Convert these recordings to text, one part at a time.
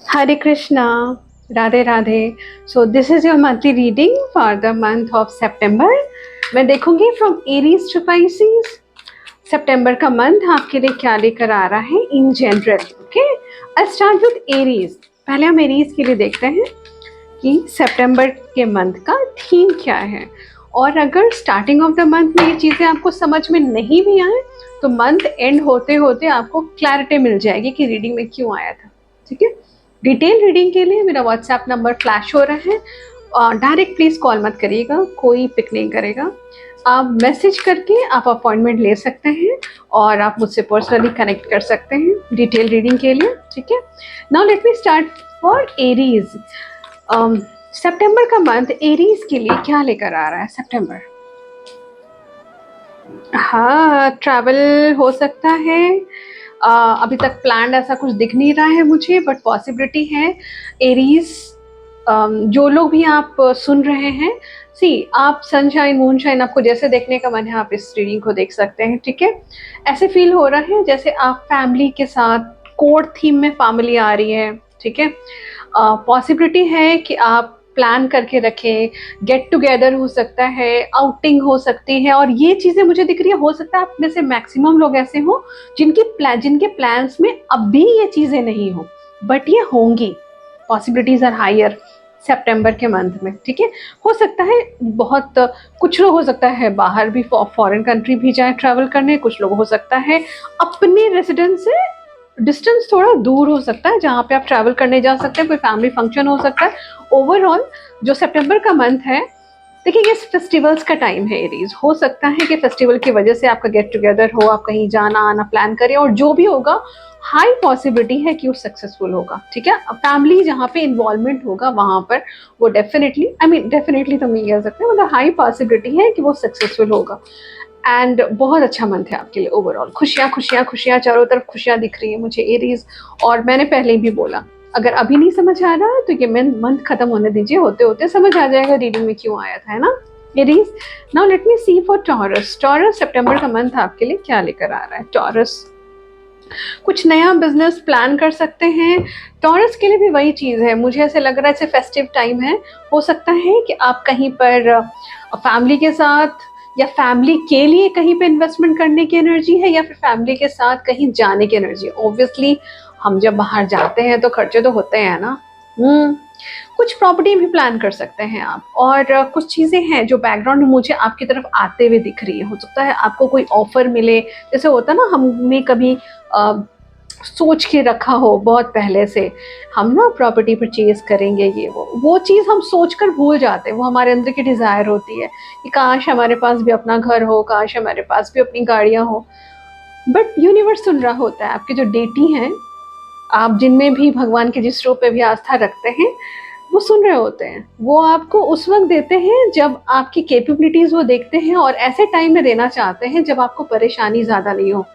Hare Krishna, Radhe Radhe. So this is your monthly reading for the month of September. मैं देखूंगी from Aries to Pisces. सितंबर का month आपके लिए क्या लेकर आ रहा है in general. Okay, I start with Aries. पहले हम एरीज के लिए देखते हैं कि सितंबर के मंथ का थीम क्या है. और अगर स्टार्टिंग ऑफ द मंथ में ये चीज़ें आपको समझ में नहीं भी आए तो मंथ एंड होते होते आपको क्लैरिटी मिल जाएगी कि रीडिंग में क्यों आया था. ठीक है, डिटेल रीडिंग के लिए मेरा व्हाट्सएप नंबर फ्लैश हो रहा है. डायरेक्ट प्लीज़ कॉल मत करिएगा, कोई पिक नहीं करेगा. आप मैसेज करके आप अपॉइंटमेंट ले सकते हैं और आप मुझसे पर्सनली कनेक्ट कर सकते हैं डिटेल रीडिंग के लिए. ठीक है, now let me start for Aries. सितंबर का मंथ एरीज के लिए क्या लेकर आ रहा है सितंबर. हाँ, ट्रैवल हो सकता है. अभी तक प्लान ऐसा कुछ दिख नहीं रहा है मुझे, बट पॉसिबिलिटी है. एरीज, जो लोग भी आप सुन रहे हैं, सी आप सनशाइन मूनशाइन आपको जैसे देखने का मन है आप इस रीडिंग को देख सकते हैं. ठीक है, ऐसे फील हो रहा है जैसे आप फैमिली के साथ कोड थीम में फैमिली आ रही है. ठीक है, पॉसिबिलिटी है कि आप प्लान करके रखें, गेट टुगेदर हो सकता है, आउटिंग हो सकती है. और ये चीज़ें मुझे दिख रही है, हो सकता है आप में से मैक्सिमम लोग ऐसे हों जिनके प्लान्स में अब भी ये चीज़ें नहीं हो, बट ये होंगी. पॉसिबिलिटीज आर हायर सितंबर के मंथ में. ठीक है, हो सकता है बहुत कुछ लोग हो सकता है बाहर भी फॉरेन कंट्री भी जाए ट्रैवल करने. कुछ लोग हो सकता है अपने रेसिडेंस से डिस्टेंस थोड़ा दूर हो सकता है जहाँ पे आप ट्रैवल करने जा सकते हैं. कोई फैमिली फंक्शन हो सकता है. ओवरऑल जो सितंबर का मंथ है, देखिए ये फेस्टिवल्स का टाइम है. एरीज, हो सकता है कि फेस्टिवल की वजह से आपका गेट टुगेदर हो, आप कहीं जाना आना प्लान करें, और जो भी होगा हाई पॉसिबिलिटी है कि वो सक्सेसफुल होगा. ठीक है, फैमिली जहाँ पे इन्वॉल्वमेंट होगा वहां पर वो डेफिनेटली तो नहीं कह सकते, मतलब हाई पॉसिबिलिटी है कि वो सक्सेसफुल होगा. एंड बहुत अच्छा मंथ है आपके लिए ओवरऑल. खुशियाँ खुशियाँ खुशियाँ, चारों तरफ खुशियाँ दिख रही है मुझे एरीज. और मैंने पहले भी बोला, अगर अभी नहीं समझ आ रहा तो ये मंथ खत्म होने दीजिए, होते होते समझ आ जाएगा रीडिंग में क्यों आया था, है ना Aries. Now let me see for Taurus. Taurus सितंबर का मंथ आपके लिए क्या लेकर आ रहा है. टॉरस, कुछ नया बिजनेस प्लान कर सकते हैं. टॉरस के लिए भी वही चीज़ है, मुझे ऐसे लग रहा है जैसे फेस्टिव टाइम है. हो सकता है कि आप कहीं पर फैमिली के साथ या फैमिली के लिए कहीं पे इन्वेस्टमेंट करने की एनर्जी है, या फिर फैमिली के साथ कहीं जाने की एनर्जी. ऑब्वियसली हम जब बाहर जाते हैं तो खर्चे तो होते हैं ना. कुछ प्रॉपर्टी भी प्लान कर सकते हैं आप. और कुछ चीज़ें हैं जो बैकग्राउंड में मुझे आपकी तरफ आते हुए दिख रही है. हो सकता है आपको कोई ऑफर मिले, जैसे होता ना हमने कभी सोच के रखा हो बहुत पहले से, हम ना प्रॉपर्टी परचेज करेंगे, ये वो चीज़ हम सोच कर भूल जाते हैं. वो हमारे अंदर की डिज़ायर होती है कि काश हमारे पास भी अपना घर हो, काश हमारे पास भी अपनी गाड़ियाँ हो. बट यूनिवर्स सुन रहा होता है. आपके जो डेटी हैं, आप जिनमें भी भगवान के जिस रूप पे भी आस्था रखते हैं, वो सुन रहे होते हैं. वो आपको उस वक्त देते हैं जब आपकी कैपेबिलिटीज वो देखते हैं, और ऐसे टाइम में देना चाहते हैं जब आपको परेशानी ज़्यादा नहीं हो.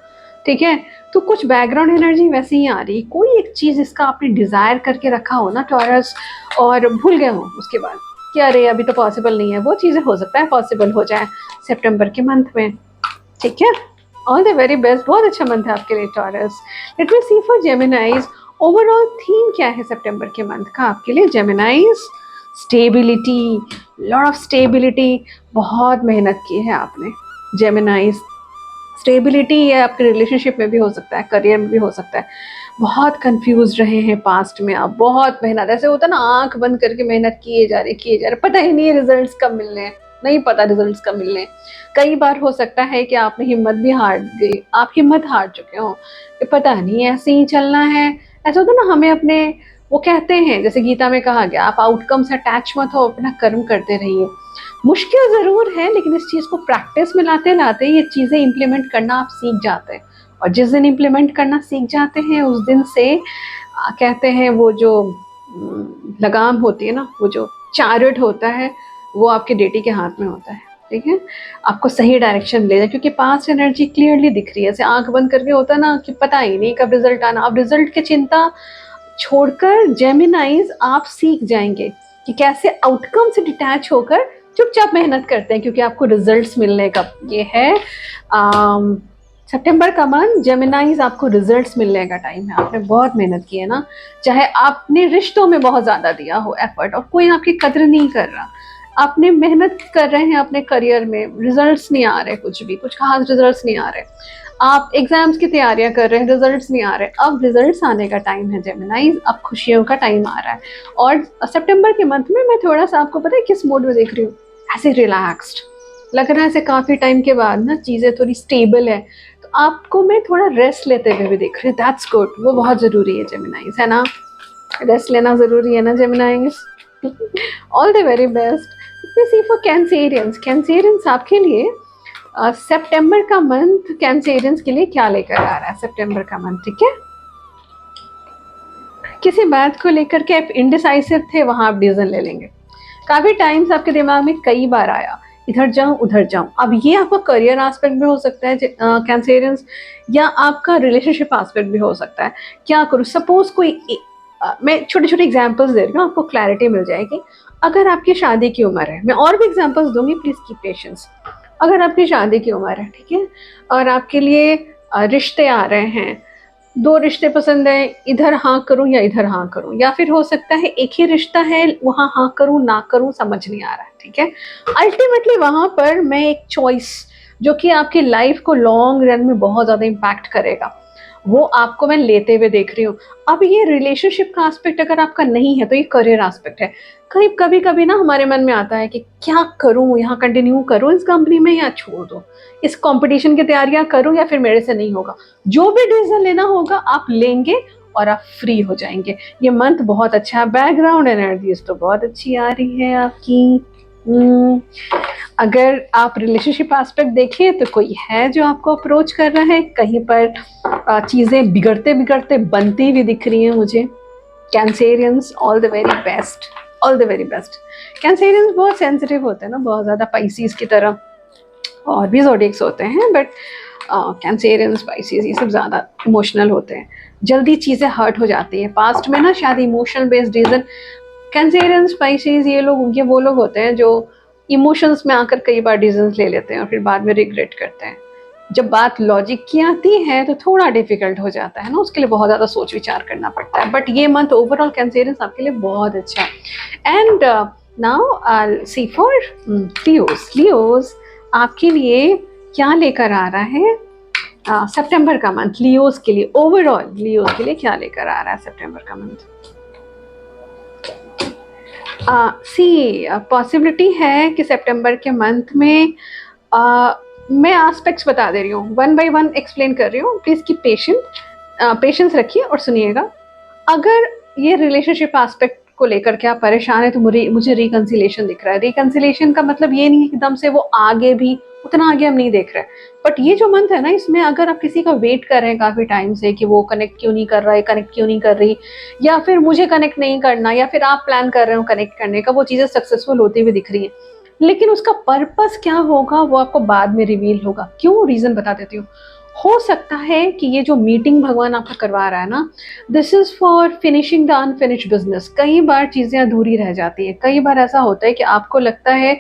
ठीक है, तो कुछ बैकग्राउंड एनर्जी वैसे ही आ रही है. कोई एक चीज़ इसका आपने डिज़ायर करके रखा हो ना टॉरस, और भूल गए हो उसके बाद कि अरे अभी तो पॉसिबल नहीं है, वो चीज़ें हो सकता है पॉसिबल हो जाए सितंबर के मंथ में. ठीक है, ऑल द वेरी बेस्ट. बहुत अच्छा मंथ है आपके लिए Taurus. Let me see for Geminis. Overall theme क्या है सितंबर के मंथ का आपके लिए Geminis. Stability, lot of stability. बहुत मेहनत की है आपने जेमिनाइज. स्टेबिलिटी ये आपके रिलेशनशिप में भी हो सकता है, करियर में भी हो सकता है. बहुत कंफ्यूज रहे हैं पास्ट में आप, बहुत मेहनत, ऐसे होता है ना आंख बंद करके मेहनत किए जा रहे, पता ही नहीं रिजल्ट्स कब मिलने हैं, नहीं पता रिजल्ट्स कब मिलने हैं. कई बार हो सकता है कि आपने हिम्मत भी हार गई, आप हिम्मत हार चुके हो कि पता नहीं ऐसे ही चलना है. ऐसा होता है ना, हमें अपने, वो कहते हैं जैसे गीता में कहा गया, आप आउटकम से अटैच मत हो, अपना कर्म करते रहिए. मुश्किल ज़रूर है, लेकिन इस चीज़ को प्रैक्टिस में लाते लाते ये चीज़ें इम्प्लीमेंट करना आप सीख जाते हैं. और जिस दिन इम्प्लीमेंट करना सीख जाते हैं उस दिन से कहते हैं वो जो लगाम होती है ना, वो जो चार्ट होता है, वो आपके डेटी के हाथ में होता है. ठीक है, आपको सही डायरेक्शन ले जाए, क्योंकि पास्ट एनर्जी क्लियरली दिख रही है. ऐसे आंख बंद करके होता है ना कि पता ही नहीं कब रिजल्ट आना. अब रिजल्ट की चिंता छोड़कर जेमिनाइज आप सीख जाएंगे कि कैसे आउटकम से डिटैच होकर चुपचाप मेहनत करते हैं, क्योंकि आपको रिजल्ट्स मिलने का ये है सितंबर का मंथ जेमिनाइज आपको रिजल्ट्स मिलने का टाइम है। आपने बहुत मेहनत की है ना, चाहे आपने रिश्तों में बहुत ज़्यादा दिया हो एफर्ट और कोई आपकी कदर नहीं कर रहा, आपने मेहनत कर रहे हैं अपने करियर में, रिजल्ट्स नहीं आ रहे, कुछ खास रिजल्ट्स नहीं आ रहे, आप एग्जाम्स की तैयारियां कर रहे हैं, रिजल्ट्स नहीं आ रहे, अब रिजल्ट्स आने का टाइम है जेमिनाइज, अब खुशियों का टाइम आ रहा है। और सितंबर के मंथ में मैं थोड़ा सा आपको पता है किस मूड में देख रही हूँ, ऐसे रिलैक्स्ड लग रहा है, ऐसे काफ़ी टाइम के बाद ना चीज़ें थोड़ी स्टेबल है, तो आपको मैं थोड़ा रेस्ट लेते हुए भी देख रही हूँ, दैट्स गुड, वो बहुत ज़रूरी है जेमिनाइज, है ना, रेस्ट लेना ज़रूरी है ना Geminis. All the very best. See for Cancerians, Cancerians आपके लिए सितंबर का मंथ कैंसेरियंस के लिए क्या लेकर आ रहा है सितंबर का मंथ, ठीक है। किसी बात को लेकर के आप इंडिसाइसिव थे, वहां आप डिसीजन ले लेंगे। काफी टाइम्स आपके दिमाग में कई बार आया इधर जाऊं उधर जाऊं, अब ये आपका करियर एस्पेक्ट भी हो सकता है कैंसेरियंस, या आपका रिलेशनशिप एस्पेक्ट भी हो सकता है। क्या करूं, सपोज कोई मैं छोटे छोटे एग्जांपल्स दे रही हूँ, आपको क्लैरिटी मिल जाएगी। अगर आपकी शादी की उम्र है, मैं और भी एग्जांपल्स दूंगी, प्लीज कीप पेशेंस। अगर आपकी शादी की उम्र है, ठीक है, और आपके लिए रिश्ते आ रहे हैं, दो रिश्ते पसंद है, इधर हाँ करूं या इधर हाँ करूं, या फिर हो सकता है एक ही रिश्ता है, वहां हाँ करूं ना करूं समझ नहीं आ रहा है, ठीक है। अल्टीमेटली वहां पर मैं एक चॉइस जो कि आपकी लाइफ को लॉन्ग रन में बहुत ज्यादा इम्पैक्ट करेगा, वो आपको मैं लेते हुए देख रही हूँ। अब ये रिलेशनशिप का एस्पेक्ट अगर आपका नहीं है तो ये करियर एस्पेक्ट है। कभी कभी ना हमारे मन में आता है कि क्या करूं, यहाँ कंटिन्यू करूं इस कंपनी में या छोड़ दो, इस कंपटीशन की तैयारियां करूं या फिर मेरे से नहीं होगा। जो भी डिसीजन लेना होगा आप लेंगे और आप फ्री हो जाएंगे। ये मंथ बहुत अच्छा है, बैकग्राउंड एनर्जीज तो बहुत अच्छी आ रही है आपकी। अगर आप रिलेशनशिप एस्पेक्ट देखें तो कोई है जो आपको अप्रोच कर रहा है, कहीं पर चीज़ें बिगड़ते बिगड़ते बनती हुई दिख रही हैं मुझे। Cancerians all the very best, all the very best. Cancerians बहुत सेंसिटिव होते हैं ना, बहुत ज़्यादा पाइसिस की तरह, और भी ज़ोडिएक्स होते हैं, बट कैंसेरियंस स्पाइसीज ये सब ज़्यादा इमोशनल होते हैं, जल्दी चीज़ें हर्ट हो जाती हैं पास्ट में ना, शायद emotional based reason. Cancerians species ये वो लोग होते हैं जो इमोशंस में आकर कई बार डिसीजंस ले लेते हैं और फिर बाद में रिग्रेट करते हैं। जब बात लॉजिक की आती है तो थोड़ा डिफिकल्ट हो जाता है ना, उसके लिए बहुत ज़्यादा सोच विचार करना पड़ता है। बट ये मंथ ओवरऑल कैंसेरियंस आपके लिए बहुत अच्छा है। And now I see for Leos. Leos आपके लिए क्या लेकर आ रहा है सितंबर का मंथ लियोस के लिए, ओवरऑल लियोस के लिए क्या लेकर आ रहा है सितंबर का मंथ। सी पॉसिबिलिटी है कि सितंबर के मंथ में मैं एस्पेक्ट्स बता दे रही हूँ, वन बाय वन एक्सप्लेन कर रही हूँ, प्लीज की पेशेंस रखिए और सुनिएगा। अगर ये रिलेशनशिप एस्पेक्ट को लेकर के आप परेशान है तो मुझे रिकंसिलेशन दिख रहा है। रिकंसिलेशन का मतलब ये नहीं है एकदम से वो आगे भी, उतना आगे हम नहीं देख रहे, बट ये जो मंथ है ना, इसमें अगर आप किसी का वेट कर रहे हैं काफी टाइम से कि वो कनेक्ट क्यों नहीं कर रहा है, कनेक्ट क्यों नहीं कर रही, या फिर मुझे कनेक्ट नहीं करना, या फिर आप प्लान कर रहे हो कनेक्ट करने का, वो चीजें सक्सेसफुल होती हुई दिख रही है, लेकिन उसका पर्पस क्या होगा वो आपको बाद में रिवील होगा। क्यों, रीजन बता देती हूँ। हो सकता है कि ये जो मीटिंग भगवान आपका करवा रहा है ना, this is for finishing the unfinished business. कई बार चीजें अधूरी रह जाती है, कई बार ऐसा होता है कि आपको लगता है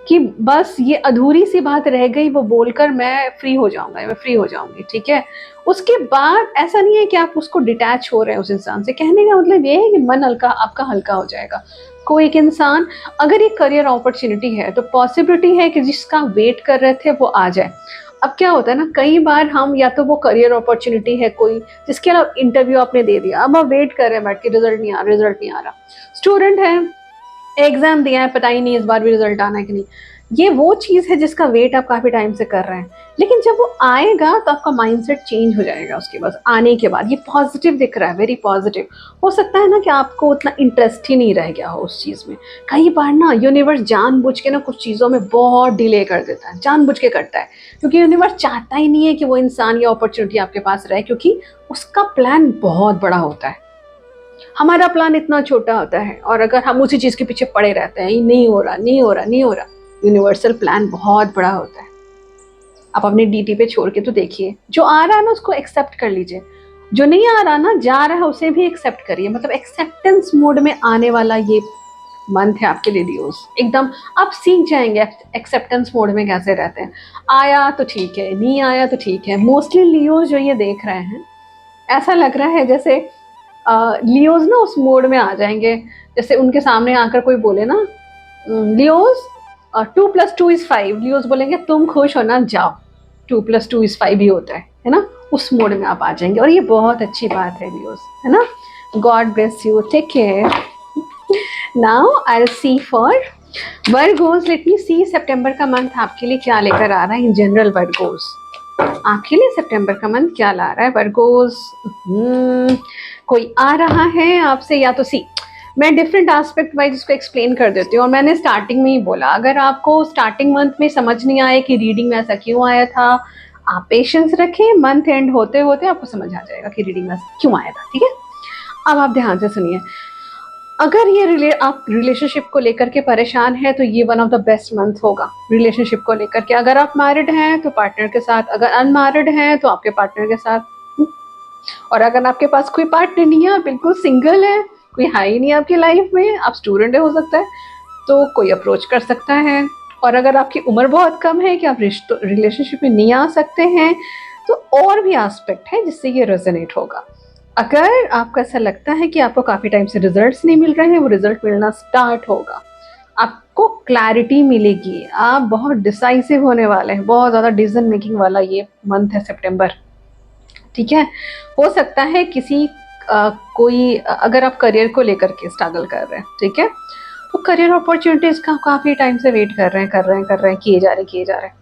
कि बस ये अधूरी सी बात रह गई, वो बोलकर मैं फ्री हो जाऊंगा, मैं फ्री हो जाऊंगी, ठीक है। उसके बाद ऐसा नहीं है कि आप उसको डिटैच हो रहे हैं उस इंसान से, कहने का मतलब ये है कि मन हल्का, आपका हल्का हो जाएगा। कोई एक इंसान, अगर ये करियर अपॉर्चुनिटी है तो पॉसिबिलिटी है कि जिसका वेट कर रहे थे वो आ जाए। अब क्या होता है ना, कई बार हम, या तो वो करियर अपॉर्चुनिटी है कोई जिसके अलावा इंटरव्यू आपने दे दिया, अब आप वेट कर रहे हैं बैठ के, रिजल्ट नहीं आ रहा, रिजल्ट नहीं आ रहा। स्टूडेंट है, एग्जाम दिया है, पता ही नहीं इस बार भी रिजल्ट आना है कि नहीं। ये वो चीज़ है जिसका वेट आप काफ़ी टाइम से कर रहे हैं, लेकिन जब वो आएगा तो आपका माइंडसेट चेंज हो जाएगा उसके बाद, आने के बाद। ये पॉजिटिव दिख रहा है, वेरी पॉजिटिव। हो सकता है ना कि आपको उतना इंटरेस्ट ही नहीं रह गया हो उस चीज़ में। कई बार ना यूनिवर्स जानबूझ के ना कुछ चीज़ों में बहुत डिले कर देता है, जानबूझ के करता है, क्योंकि यूनिवर्स चाहता ही नहीं है कि वो इंसान या अपॉर्चुनिटी आपके पास रहे, क्योंकि उसका प्लान बहुत बड़ा होता है, हमारा प्लान इतना छोटा होता है। और अगर हम उसी चीज़ के पीछे पड़े रहते हैं, नहीं हो रहा, नहीं हो रहा, नहीं हो रहा, यूनिवर्सल प्लान बहुत बड़ा होता है। आप अपने डीटी पे छोड़ के तो देखिए, जो आ रहा है ना उसको एक्सेप्ट कर लीजिए, जो नहीं आ रहा ना, जा रहा है, उसे भी एक्सेप्ट करिए। मतलब एक्सेप्टेंस मोड में आने वाला ये मंथ है आपके लिए लियोज। एकदम आप सीख जाएंगे एक्सेप्टेंस मोड में कैसे रहते हैं। आया तो ठीक है, नहीं आया तो ठीक है। मोस्टली लियोज जो ये देख रहे हैं, ऐसा लग रहा है जैसे लियोज ना उस मोड में आ जाएंगे, जैसे उनके सामने आकर कोई बोले ना लियोज 2+2=5, लियोज बोलेंगे तुम खुश हो ना, जाओ 2+2=5 ही होता है ना। उस मोड में आप आ जाएंगे और ये बहुत अच्छी बात है लियोज, है ना। God bless you, take care. Now I will see for Virgos. Let me see सितंबर का मंथ आपके लिए क्या लेकर आ रहा है इन जनरल। वर्गोस आपके लिए सितंबर का मंथ क्या ला रहा है वर्गोस? कोई आ रहा है आपसे या तो सी, मैं डिफरेंट एस्पेक्ट वाइज इसको एक्सप्लेन कर देती हूँ। और मैंने स्टार्टिंग में ही बोला, अगर आपको स्टार्टिंग मंथ में समझ नहीं आए कि रीडिंग में ऐसा क्यों आया था, आप पेशेंस रखें, मंथ एंड होते होते आपको समझ आ जाएगा कि रीडिंग में ऐसा क्यों आया था। ठीक है, अब आप ध्यान से सुनिए। अगर ये आप रिलेशनशिप को लेकर के परेशान है तो ये one of the best month होगा रिलेशनशिप को लेकर के। अगर आप मैरिड हैं तो पार्टनर के साथ, अगर अनमैरिड हैं तो आपके पार्टनर के साथ, और अगर आपके पास कोई पार्टनर नहीं है, बिल्कुल सिंगल है, कोई है ही नहीं आपकी लाइफ में, आप स्टूडेंट हो सकता है, तो कोई अप्रोच कर सकता है। और अगर आपकी उम्र बहुत कम है कि आप रिलेशनशिप में नहीं आ सकते हैं, तो और भी एस्पेक्ट है जिससे ये रेजोनेट होगा। अगर आपको ऐसा लगता है कि आपको काफ़ी टाइम से रिजल्ट्स नहीं मिल रहे हैं, वो रिजल्ट मिलना स्टार्ट होगा, आपको क्लैरिटी मिलेगी, आप बहुत डिसाइसिव होने वाले हैं। बहुत ज़्यादा डिसीजन मेकिंग वाला ये मंथ है सितंबर। ठीक है, हो सकता है किसी कोई अगर आप करियर को लेकर के स्ट्रगल कर रहे हैं, ठीक है, तो करियर अपॉर्चुनिटीज का काफ़ी टाइम से वेट कर रहे हैं, किए जा रहे हैं।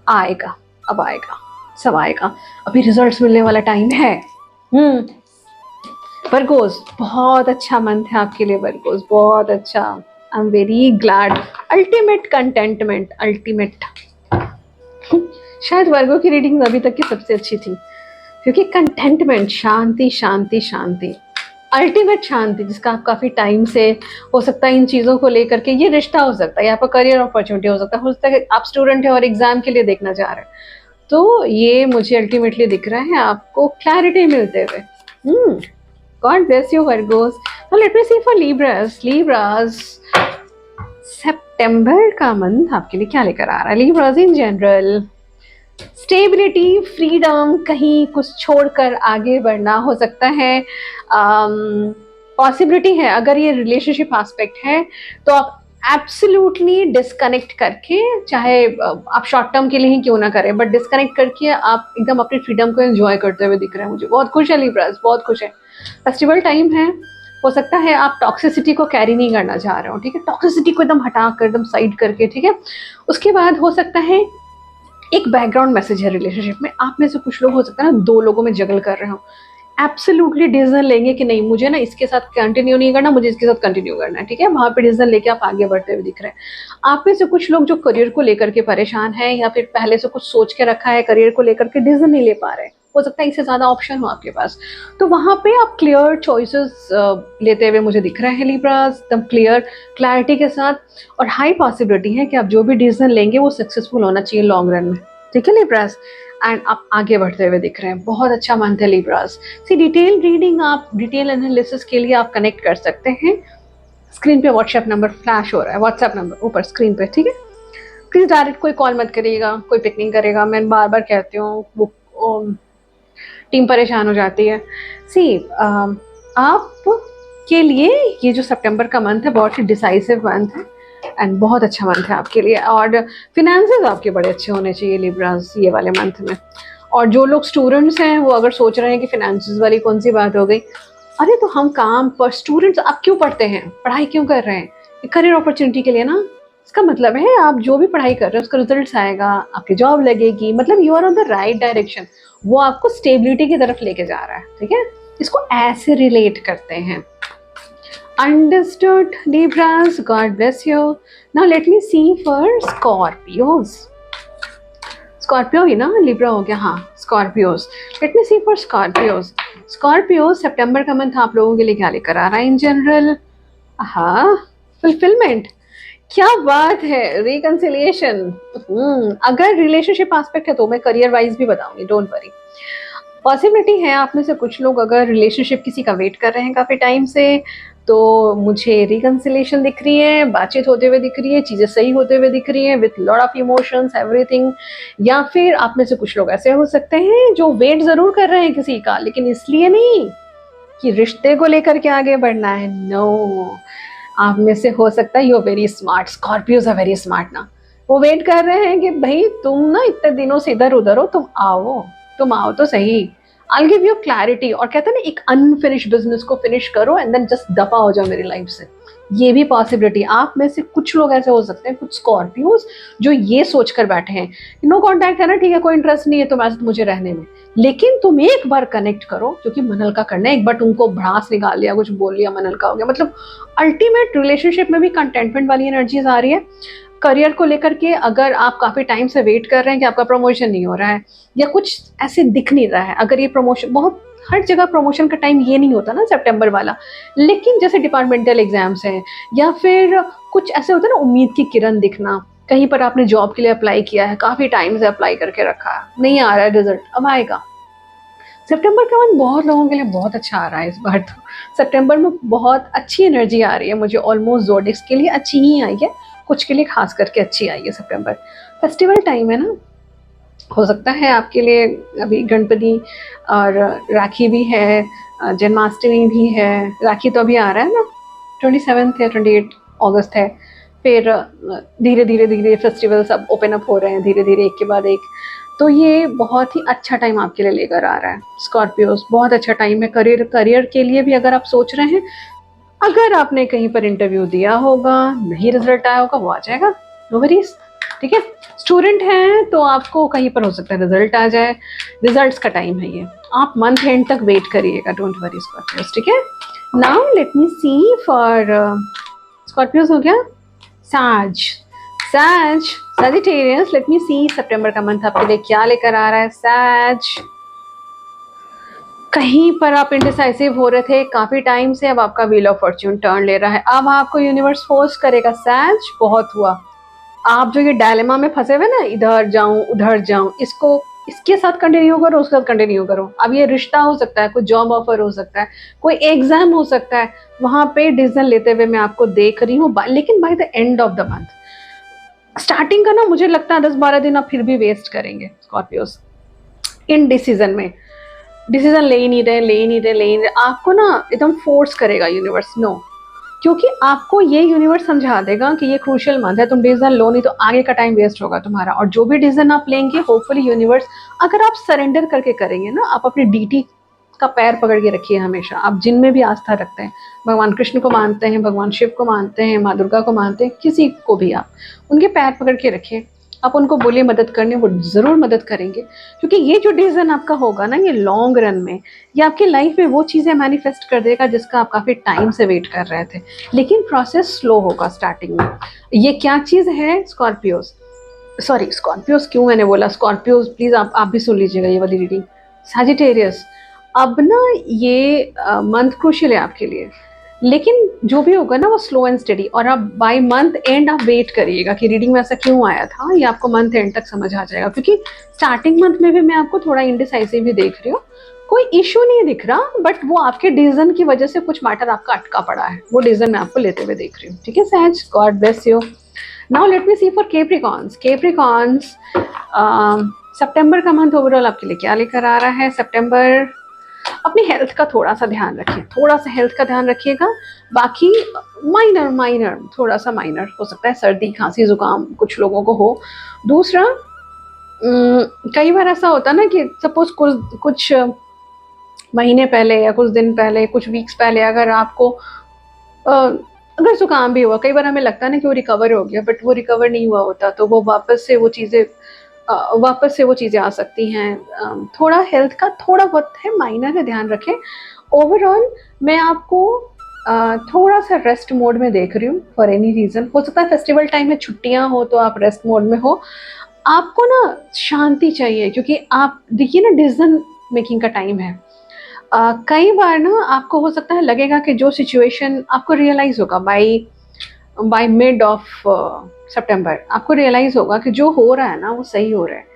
आएगा, अब आएगा, सब आएगा। अभी रिजल्ट्स मिलने वाला टाइम है। वर्गोस बहुत अच्छा मंथ है आपके लिए वर्गोस, बहुत अच्छा। I am very glad. Ultimate contentment, ultimate. शायद वर्गो की रीडिंग अभी तक की सबसे अच्छी थी, क्योंकि कंटेंटमेंट, शांति शांति शांति, अल्टीमेट शांति, जिसका आप काफ़ी टाइम से, हो सकता है इन चीज़ों को लेकर के, ये रिश्ता हो सकता है या आपका करियर अपॉर्चुनिटी हो सकता है आप स्टूडेंट हैं और एग्जाम के लिए देखना चाह रहे हैं, तो ये मुझे अल्टीमेटली दिख रहा है आपको क्लैरिटी मिलते हुए। God bless you Virgos. Now let me see for Libras. Libras सितंबर का मंथ आपके लिए क्या लेकर आ रहा है? Libras in general stability, freedom, कहीं कुछ छोड़कर आगे बढ़ना हो सकता है। पॉसिबिलिटी है, अगर ये रिलेशनशिप एस्पेक्ट है तो आप एब्सोल्युटली डिस्कनेक्ट करके, चाहे आप शॉर्ट टर्म के लिए ही क्यों ना करें, बट डिस्कनेक्ट करके आप एकदम अपनी फ्रीडम को एंजॉय करते हुए दिख रहे हैं मुझे। बहुत खुश है लिब्रास, बहुत खुश है। फेस्टिवल टाइम है, हो सकता है आप टॉक्सिसिटी को कैरी नहीं करना चाह रहे हो, ठीक है, टॉक्सिसिटी को एकदम हटा कर, एकदम साइड करके, ठीक है। उसके बाद हो सकता है एक बैकग्राउंड मैसेज है रिलेशनशिप में, आप में से कुछ लोग हो सकता है ना दो लोगों में जगल कर रहे हो, एब्सोल्युटली डिसीजन लेंगे कि नहीं मुझे ना इसके साथ कंटिन्यू नहीं करना, मुझे इसके साथ कंटिन्यू करना है, ठीक है, वहां पे डिसीजन लेके आप आगे बढ़ते हुए दिख रहे हैं। आप में से कुछ लोग जो करियर को लेकर के परेशान है, या फिर पहले से कुछ सोच के रखा है करियर को लेकर के, डिसीजन नहीं ले पा रहे, हो सकता है इससे ज्यादा ऑप्शन हो आपके पास, तो वहां पे आप क्लियर चॉइसेस लेते हुए मुझे दिख रहे हैं लिब्रास, एकदम क्लियर क्लैरिटी के साथ। और हाई पॉसिबिलिटी है कि आप जो भी डिसीजन लेंगे वो सक्सेसफुल होना चाहिए लॉन्ग रन में, ठीक है लिब्रास। एंड आप आगे बढ़ते हुए दिख रहे हैं, बहुत अच्छा मंथ है लिब्रास। सी डिटेल रीडिंग, आप डिटेल एनालिसिस के लिए आप कनेक्ट कर सकते हैं। स्क्रीन पे व्हाट्सएप नंबर फ्लैश हो रहा है, व्हाट्सएप नंबर ऊपर स्क्रीन पे, ठीक है। प्लीज डायरेक्ट कोई कॉल मत करिएगा, कोई पिक नहीं करेगा, मैं बार बार कहती हूँ, वो टीम परेशान हो जाती है। सी आप के लिए ये जो सितंबर का मंथ है बहुत ही डिसाइसिव मंथ है एंड बहुत अच्छा मंथ है आपके लिए। और फिनेंसेस आपके बड़े अच्छे होने चाहिए लिब्रास ये वाले मंथ में। और जो लोग स्टूडेंट्स हैं वो अगर सोच रहे हैं कि फिनेंसेस वाली कौन सी बात हो गई, अरे तो हम काम पर, स्टूडेंट्स आप क्यों पढ़ते हैं, पढ़ाई क्यों कर रहे हैं, करियर अपॉर्चुनिटी के लिए ना। इसका मतलब है आप जो भी पढ़ाई कर रहे हैं उसका रिजल्ट आएगा, आपकी जॉब लगेगी, मतलब you are on the right direction, वो आपको स्टेबिलिटी की तरफ लेके जा रहा है, ठीक है। इसको ऐसे रिलेट करते हैं। Understood, Libras. God bless you. Now let me see for Scorpios. Scorpio ही ना, Libra हो गया, हाँ Scorpios. Let me see for Scorpios. Scorpios सितंबर का मंथ आप लोगों के लिए क्या लेकर आ रहा है इन जनरल? हाँ, फुलफिलमेंट, क्या बात है, रिकंसिलिएशन। अगर रिलेशनशिप एस्पेक्ट है तो मैं करियर वाइज भी बताऊंगी, डोंट वरी। पॉसिबिलिटी है आप में से कुछ लोग अगर रिलेशनशिप किसी का वेट कर रहे हैं काफ़ी टाइम से, तो मुझे रिकंसिलेशन दिख रही है, बातचीत होते हुए दिख रही है, चीज़ें सही होते हुए दिख रही हैं with lot of emotions everything. या फिर आप में से कुछ लोग ऐसे हो सकते हैं जो वेट ज़रूर कर रहे हैं किसी का, लेकिन इसलिए नहीं कि रिश्ते को लेकर के आगे बढ़ना है, नो। आप में से हो सकता है you are very smart, Scorpios are very smart ना। वो वेट कर रहे हैं कि भाई तुम ना इतने दिनों से इधर उधर हो, तुम आओ तो सही। आई गिव यू क्लैरिटी, और कहते हैं ना एक अनफिनिश बिजनेस को फिनिश करो एंड देन जस्ट दफा हो जाओ मेरी लाइफ से। ये भी पॉसिबिलिटी, आप में से कुछ लोग ऐसे हो सकते हैं, कुछ स्कॉर्पियोज जो ये सोच कर बैठे हैं नो कॉन्टैक्ट है ना, ठीक है, कोई इंटरेस्ट नहीं है तुम्हारे साथ मुझे रहने में, लेकिन तुम एक बार कनेक्ट करो, क्योंकि मन हल्का करना है। एक बार तुमको भड़ास निकाल लिया, कुछ बोल लिया, मन हल्का हो गया। मतलब अल्टीमेट रिलेशनशिप में भी कंटेंटमेंट वाली एनर्जीज आ रही है। करियर को लेकर के अगर आप काफी टाइम से वेट कर रहे हैं कि आपका प्रमोशन नहीं हो रहा है या कुछ ऐसे दिख नहीं रहा है, अगर ये प्रमोशन बहुत, हर जगह प्रमोशन का टाइम ये नहीं होता ना सितंबर वाला, लेकिन जैसे डिपार्टमेंटल एग्जाम्स हैं या फिर कुछ ऐसे होता है ना, उम्मीद की किरण दिखना, कहीं पर आपने जॉब के लिए अप्लाई किया है, काफी टाइम से अप्लाई करके रखा है, नहीं आ रहा है रिजल्ट, अब आएगा। सितंबर का मंथ बहुत लोगों के लिए बहुत अच्छा आ रहा है इस बार। तो सितंबर में बहुत अच्छी एनर्जी आ रही है मुझे, ऑलमोस्ट जोडिक्स के लिए अच्छी ही आई है, कुछ के लिए खास करके अच्छी आई है सितंबर। फेस्टिवल टाइम है ना, हो सकता है आपके लिए अभी गणपति और राखी भी है, जन्माष्टमी भी है। राखी तो अभी आ रहा है ना, 27 या 28 अगस्त है। फिर धीरे धीरे धीरे फेस्टिवल सब ओपन अप हो रहे हैं धीरे धीरे, एक के बाद एक। तो ये बहुत ही अच्छा टाइम आपके लिए लेकर आ रहा है स्कॉर्पियोज, बहुत अच्छा टाइम है करियर करियर के लिए भी। अगर आप सोच रहे हैं, अगर आपने कहीं पर इंटरव्यू दिया होगा, नहीं रिजल्ट आया होगा, वो आ जाएगा, नो वरीज, ठीक है। स्टूडेंट हैं तो आपको कहीं पर हो सकता है रिजल्ट आ जाए, रिजल्ट्स का टाइम है ये, आप मंथ एंड तक वेट करिएगा, डोंट वरी स्कॉर्पियोज, ठीक है। Now let me see for Scorpios, हो गया। साज, साज, सजिटेरियस, लेट मी सी सितंबर का मंथ आपके लिए क्या लेकर आ रहा है। साज, कहीं पर आप इंडिसाइसिव हो रहे थे काफी टाइम से, अब आपका व्हील ऑफ फॉर्च्यून टर्न ले रहा है, अब आपको यूनिवर्स फोर्स करेगा। सैज, बहुत हुआ। आप जो ये डायलेमा में फंसे हुए ना, इधर जाऊं उधर जाऊं, इसको इसके साथ कंटिन्यू करो, उसके साथ कंटिन्यू करो। अब ये रिश्ता हो सकता है, कोई जॉब ऑफर हो सकता है, कोई एग्जाम हो सकता है, वहां पे डिसीजन लेते हुए मैं आपको देख रही हूँ, लेकिन bye the end of the month. Starting का ना मुझे लगता है 10-12 दिन आप फिर भी वेस्ट करेंगे स्कॉर्पियोस इन डिसीजन में, डिसीजन ले ही नहीं रहे, आपको ना एकदम फोर्स करेगा यूनिवर्स, नो। क्योंकि आपको ये यूनिवर्स समझा देगा कि ये क्रूशियल मंथ है, तुम डिसीजन लो, नहीं तो आगे का टाइम वेस्ट होगा तुम्हारा। और जो भी डिसीजन आप लेंगे, होपफुली यूनिवर्स, अगर आप सरेंडर करके करेंगे ना, आप अपनी डीटी का पैर पकड़ के रखिए हमेशा। आप जिनमें भी आस्था रखते हैं, भगवान कृष्ण को मानते हैं, भगवान शिव को मानते हैं, माँ दुर्गा को मानते हैं, किसी को भी आप उनके पैर पकड़ के रखिए। आप उनको बोलिए मदद करने, वो ज़रूर मदद करेंगे। क्योंकि ये जो डिसीजन आपका होगा ना, ये लॉन्ग रन में, ये आपकी लाइफ में वो चीज़ें मैनिफेस्ट कर देगा जिसका आप काफ़ी टाइम से वेट कर रहे थे, लेकिन प्रोसेस स्लो होगा स्टार्टिंग में। ये क्या चीज़ है स्कॉर्पियोज, सॉरी स्कॉर्पियोज क्यों मैंने बोला स्कॉर्पियोज, प्लीज़ आप भी सुन लीजिएगा ये वाली रीडिंग। सजिटेरियस, अब ना ये मंथ क्रूशियल है आपके लिए, लेकिन जो भी होगा ना वो स्लो एंड स्टडी। और आप बाय मंथ एंड आप वेट करिएगा कि रीडिंग में ऐसा क्यों आया था, ये आपको मंथ एंड तक समझ आ जाएगा। क्योंकि स्टार्टिंग मंथ में भी मैं आपको थोड़ा इंडिसाइसिव भी देख रही हूँ, कोई इशू नहीं दिख रहा, बट वो आपके डिसीजन की वजह से कुछ मैटर आपका अटका पड़ा है, वो डिसीजन मैं आपको लेते हुए देख रही हूँ, ठीक है सहज, God bless you. Now let me see for Capricorns. Capricorns, सितंबर का मंथ ओवरऑल आपके लिए क्या लेकर आ रहा है। सितंबर, अपनी हेल्थ का थोड़ा सा ध्यान रखिए, थोड़ा सा हेल्थ का ध्यान रखिएगा। बाकी माइनर माइनर, थोड़ा सा माइनर हो सकता है, सर्दी खांसी जुकाम कुछ लोगों को हो। दूसरा, कई बार ऐसा होता है ना कि सपोज कुछ महीने पहले या कुछ दिन पहले, कुछ वीक्स पहले, अगर आपको अगर जुकाम भी हुआ, कई बार हमें लगता है ना कि वो रिकवर हो गया, बट वो रिकवर नहीं हुआ होता, तो वो वापस से वो चीज़ें आ सकती हैं। थोड़ा हेल्थ का थोड़ा बहुत है, माइनर है, ध्यान रखें। ओवरऑल मैं आपको थोड़ा सा रेस्ट मोड में देख रही हूँ फॉर एनी रीज़न। हो सकता है फेस्टिवल टाइम में छुट्टियाँ हो तो आप रेस्ट मोड में हो। आपको ना शांति चाहिए, क्योंकि आप देखिए ना, डिसीजन मेकिंग का टाइम है। कई बार ना आपको हो सकता है लगेगा कि जो सिचुएशन आपको रियलाइज़ होगा बाय मिड ऑफ सितंबर, आपको रियलाइज़ होगा कि जो हो रहा है ना वो सही हो रहा है।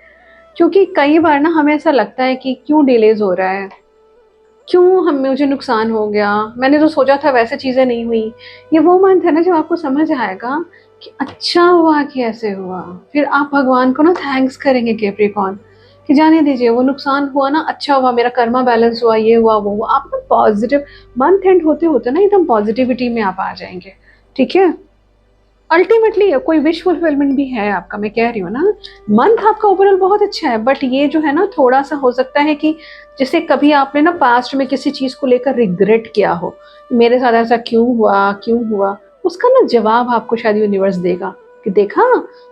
क्योंकि कई बार ना हमें ऐसा लगता है कि क्यों डिलेज हो रहा है, क्यों हम मुझे नुकसान हो गया, मैंने जो सोचा था वैसे चीज़ें नहीं हुई। ये वो मंथ है ना जब आपको समझ आएगा कि अच्छा हुआ कि ऐसे हुआ, फिर आप भगवान को ना थैंक्स करेंगे कैप्रिकॉर्न कि जाने दीजिए वो नुकसान हुआ ना, अच्छा हुआ, मेरा कर्मा बैलेंस हुआ, ये हुआ वो हुआ। आप ना पॉजिटिव मंथ एंड होते होते ना एकदम पॉजिटिविटी में आप आ जाएंगे। ठीक है, अल्टीमेटली कोई विश फुलफिलमेंट भी है आपका, मैं कह रही हूँ ना। मंथ आपका ओवरऑल बहुत अच्छा है, बट ये जो है ना थोड़ा सा हो सकता है कि जैसे कभी आपने ना पास्ट में किसी चीज को लेकर रिग्रेट किया हो, मेरे साथ ऐसा क्यों हुआ क्यों हुआ, उसका ना जवाब आपको शायद यूनिवर्स देगा कि देखा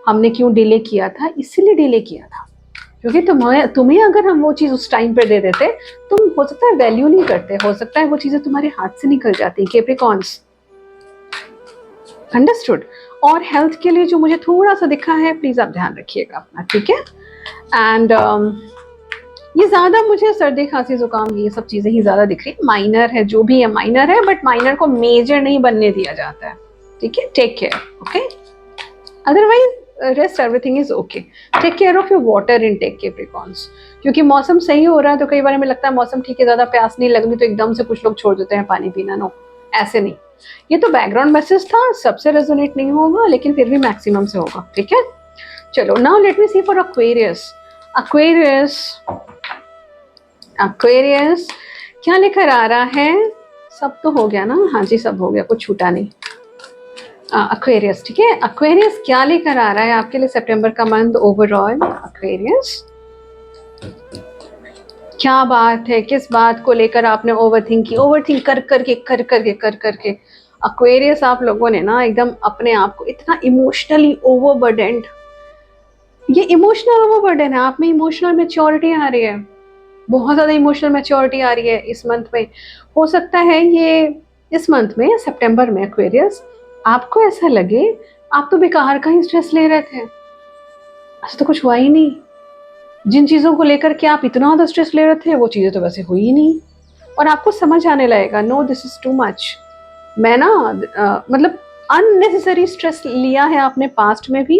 हमने क्यों डिले किया था, इसीलिए डिले किया था। क्योंकि तुम्हें तुम्हें अगर हम वो चीज उस टाइम पे दे देते, तुम हो सकता है वैल्यू नहीं करते, हो सकता है वो चीजें तुम्हारे हाथ से निकल जाती। Capricorns, understood. और हेल्थ के लिए जो मुझे थोड़ा सा दिखा है, प्लीज आप ध्यान रखिएगा अपना, ठीक है। एंड ये ज्यादा मुझे सर्दी खांसी जुकाम ये सब चीजें ही ज्यादा दिख रही है, माइनर है जो भी है माइनर है, बट माइनर को मेजर नहीं बनने दिया जाता है। ठीक है, take care, okay. Otherwise rest everything is okay. Take care of your water intake Capricorns, क्योंकि मौसम सही हो रहा है तो कई बार हमें लगता है मौसम ठीक है, ज्यादा प्यास नहीं लगनी तो एकदम से कुछ लोग छोड़ देते हैं पानी पीना। नो, ऐसे नहीं। ये तो बैकग्राउंड मैसेज था, सबसे रेजोनेट नहीं होगा लेकिन फिर भी मैक्सिमम से होगा। ठीक है, चलो now let me see for Aquarius. Aquarius, Aquarius क्या लेकर आ रहा है? सब तो हो गया ना, हाँ जी सब हो गया, कुछ छूटा नहीं। एक्वेरियस, ठीक है। एक्वेरियस क्या लेकर आ रहा है आपके लिए सितंबर का मंथ ओवरऑल? एक्वेरियस क्या बात है, किस बात को लेकर आपने ओवरथिंक की? ओवरथिंक कर करके एक्वेरियस आप लोगों ने ना एकदम अपने आप को इतना इमोशनली ओवरबर्डन्ड, ये इमोशनल ओवरबर्डन है, आप में इमोशनल मैच्योरिटी आ रही है, बहुत ज्यादा इमोशनल मैच्योरिटी आ रही है इस मंथ में। हो सकता है ये इस मंथ में सितंबर में एक्वेरियस आपको ऐसा लगे आप तो बेकार का ही स्ट्रेस ले रहे थे, ऐसा तो कुछ हुआ ही नहीं। जिन चीजों को लेकर के आप इतना ज्यादा स्ट्रेस ले रहे थे वो चीजें तो वैसे हुई ही नहीं, और आपको समझ आने लगेगा no this is too much. मैं ना मतलब अननेसेसरी स्ट्रेस लिया है आपने पास्ट में भी।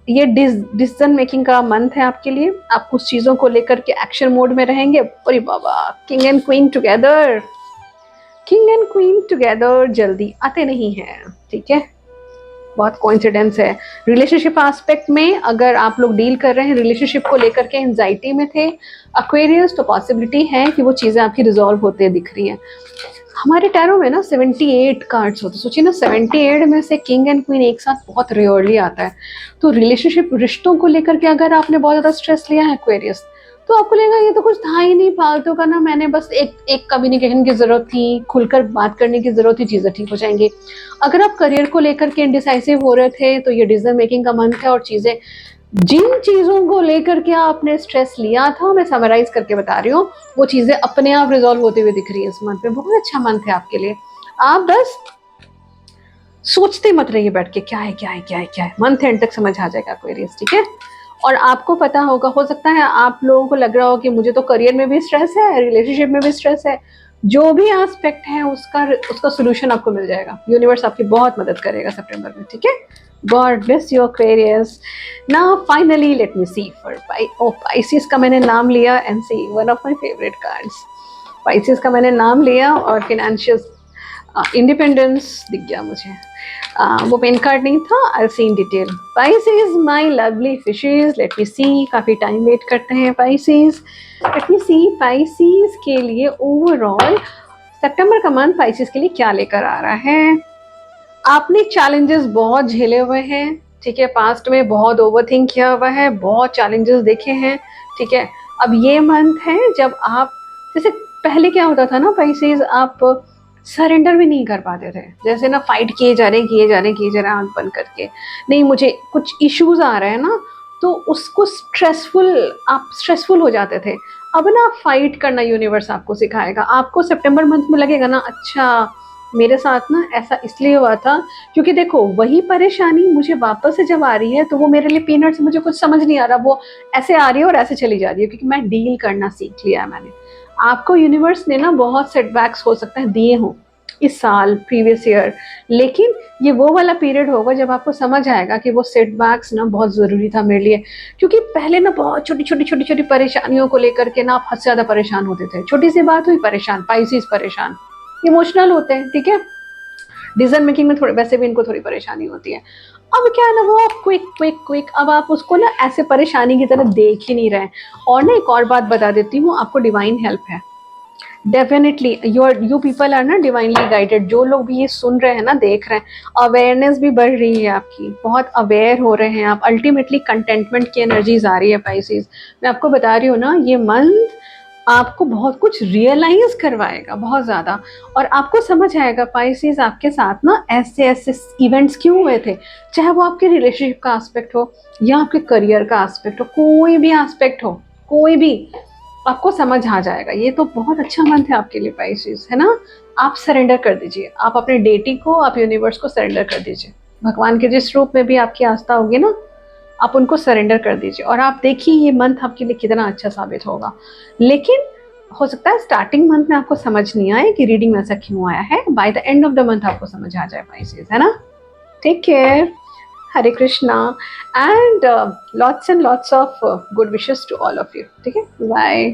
ये डिसीजन मेकिंग का मंथ है आपके लिए, आप कुछ चीजों को लेकर के एक्शन मोड में रहेंगे। अरे बाबा, king and queen together, king and queen together जल्दी आते नहीं हैं। ठीक है, बहुत कोइंसिडेंस है। रिलेशनशिप एस्पेक्ट में अगर आप लोग डील कर रहे हैं रिलेशनशिप को लेकर के एंजाइटी में थे एक्वेरियस, तो पॉसिबिलिटी है कि वो चीज़ें आपकी रिजॉल्व होते दिख रही हैं। हमारे टैरो में ना 78 कार्ड्स होते, सोचिए ना 78 में से किंग एंड क्वीन एक साथ बहुत रेयरली आता है। तो रिलेशनशिप रिश्तों को लेकर के अगर आपने बहुत ज़्यादा स्ट्रेस लिया है एक्वेरियस, तो आपको लगेगा ये तो कुछ था ही नहीं फालतू का ना, मैंने बस एक कम्युनिकेशन की जरूरत थी, खुलकर बात करने की जरूरत थी, चीजें ठीक हो जाएंगी। अगर आप करियर को लेकर के इनडिसाइसिव हो रहे थे तो ये डिसीजन मेकिंग का मंथ है, और चीजें जिन चीजों को लेकर के आपने स्ट्रेस लिया था, मैं समराइज करके बता रही हूँ, वो चीजें अपने आप रिजॉल्व होते हुए दिख रही है इस मंथ में। बहुत अच्छा मंथ है आपके लिए, आप बस सोचते मत रहिए बैठ के क्या है क्या है क्या है क्या है, मंथ एंड तक समझ आ जाएगा एक्वेरियस। ठीक है, और आपको पता होगा, हो सकता है आप लोगों को लग रहा हो कि मुझे तो करियर में भी स्ट्रेस है, रिलेशनशिप में भी स्ट्रेस है, जो भी एस्पेक्ट है उसका उसका सोल्यूशन आपको मिल जाएगा। यूनिवर्स आपकी बहुत मदद करेगा सितंबर में। ठीक है, god bless you Aquarius. Now finally let me see for Pisces का मैंने नाम लिया and see one of my favourite cards. Pisces का मैंने नाम लिया और फिनेंशियल इंडिपेंडेंस दिख गया मुझे। वो पेन कार्ड नहीं था, I see in detail. Pisces my lovely fishes, let me see, काफी टाइम वेट करते हैं Pisces. Let me see Pisces के लिए ओवरऑल सितंबर का मंथ पाइसेस के लिए क्या लेकर आ रहा है। आपने चैलेंजेस बहुत झेले हुए हैं, ठीक है, पास्ट में बहुत ओवरथिंक किया हुआ है, बहुत चैलेंजेस देखे हैं। ठीक है, अब ये मंथ है जब आप, जैसे पहले क्या होता था ना पाइसेस, आप सरेंडर भी नहीं कर पाते थे, जैसे ना फाइट किए जा रहे आंख बंद करके, नहीं मुझे कुछ इश्यूज आ रहे हैं ना, तो उसको स्ट्रेसफुल हो जाते थे। अब ना फाइट करना यूनिवर्स आपको सिखाएगा। आपको सितंबर मंथ में लगेगा ना अच्छा मेरे साथ ना ऐसा इसलिए हुआ था, क्योंकि देखो वही परेशानी मुझे वापस से जब आ रही है तो वो मेरे लिए पीनट्स, मुझे कुछ समझ नहीं आ रहा, वो ऐसे आ रही है और ऐसे चली जा रही है, क्योंकि मैं डील करना सीख लिया है मैंने। आपको यूनिवर्स ने ना बहुत सेटबैक्स हो सकता है दिए हों इस साल, प्रीवियस ईयर, लेकिन ये वो वाला पीरियड होगा जब आपको समझ आएगा कि वो सेटबैक्स ना बहुत ज़रूरी था मेरे लिए, क्योंकि पहले ना बहुत छोटी-छोटी परेशानियों को लेकर के ना आप हद से ज़्यादा परेशान होते थे। छोटी सी बात हुई परेशान, पाइसेस परेशान, इमोशनल होते हैं, ठीक है? डिसीजन मेकिंग में थोड़े वैसे भी इनको थोड़ी परेशानी होती है। अब क्या है ना, वो क्विक क्विक क्विक, अब आप उसको ना ऐसे परेशानी की तरह देख ही नहीं रहे। और ना एक और बात बता देती हूँ, आपको डिवाइन हेल्प है। डेफिनेटली यू पीपल आर ना डिवाइनली गाइडेड। जो लोग भी ये सुन रहे हैं ना, देख रहे हैं, अवेयरनेस भी बढ़ रही है आपकी, बहुत अवेयर हो रहे हैं आप। अल्टीमेटली कंटेंटमेंट की एनर्जीज आ रही है पाइसेस। मैं आपको बता रही हूँ ना, ये मंथ आपको बहुत कुछ रियलाइज करवाएगा, बहुत ज्यादा। और आपको समझ आएगा पाइसेस आपके साथ ना ऐसे ऐसे इवेंट्स क्यों हुए थे, चाहे वो आपके रिलेशनशिप का एस्पेक्ट हो या आपके करियर का एस्पेक्ट हो, कोई भी एस्पेक्ट हो, कोई भी, आपको समझ आ जाएगा। ये तो बहुत अच्छा मंथ है आपके लिए पाइसेस, है ना? आप सरेंडर कर दीजिए, आप अपने डेटी को, आप यूनिवर्स को सरेंडर कर दीजिए। भगवान के जिस रूप में भी आपकी आस्था होगी ना, आप उनको सरेंडर कर दीजिए, और आप देखिए ये मंथ आपके लिए कितना अच्छा साबित होगा। लेकिन हो सकता है स्टार्टिंग मंथ में आपको समझ नहीं आए कि रीडिंग में ऐसा क्यों आया है, by the end of the month आपको समझ आ जाए पाइसेस, है ना? Take care, Hare Krishna, and lots and lots of good wishes to all of you, ठीक है? बाय।